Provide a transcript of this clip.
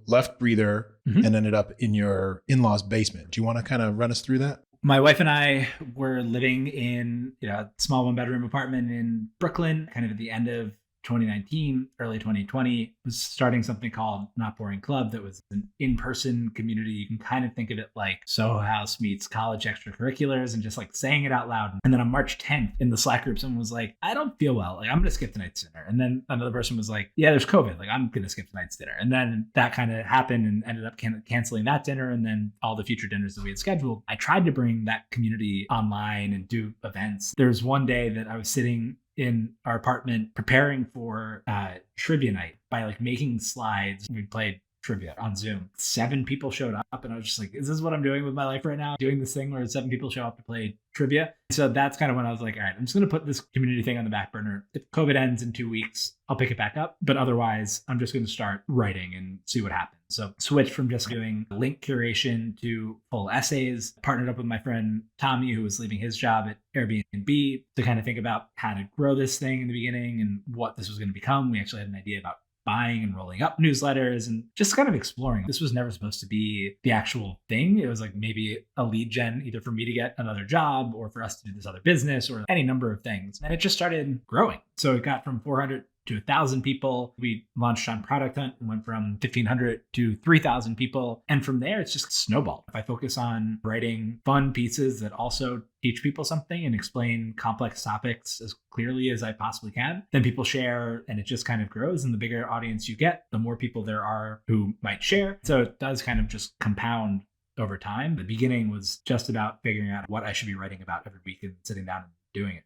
left Breather and ended up in your in-laws' basement. Do you want to kind of run us through that? My wife and I were living in a small 1-bedroom apartment in Brooklyn, kind of at the end of 2019, early 2020, was starting something called Not Boring Club that was an in-person community. You can kind of think of it like Soho House meets college extracurriculars and just like saying it out loud. And then on March 10th in the Slack group, someone was like, I don't feel well. Like, I'm going to skip tonight's dinner. And then another person was like, yeah, there's COVID. Like, I'm going to skip tonight's dinner. And then that kind of happened and ended up canceling that dinner. And then all the future dinners that we had scheduled. I tried to bring that community online and do events. There was one day that I was sitting in our apartment preparing for trivia night by like making slides. We played trivia on Zoom. 7 people showed up and I was just like, is this what I'm doing with my life right now? Doing this thing where 7 people show up to play trivia. So that's kind of when I was like, all right, I'm just going to put this community thing on the back burner. If COVID ends in 2 weeks, I'll pick it back up. But otherwise, I'm just going to start writing and see what happens. So switched from just doing link curation to full essays, partnered up with my friend Tommy, who was leaving his job at Airbnb, to kind of think about how to grow this thing in the beginning and what this was going to become. We actually had an idea about buying and rolling up newsletters and just kind of exploring. This was never supposed to be the actual thing. It was like maybe a lead gen, either for me to get another job or for us to do this other business or any number of things. And it just started growing. So it got from 400 to 1,000 people. We launched on Product Hunt and went from 1,500 to 3,000 people. And from there, it's just snowballed. If I focus on writing fun pieces that also teach people something and explain complex topics as clearly as I possibly can, then people share and it just kind of grows. And the bigger audience you get, the more people there are who might share. So it does kind of just compound over time. The beginning was just about figuring out what I should be writing about every week and sitting down and doing it.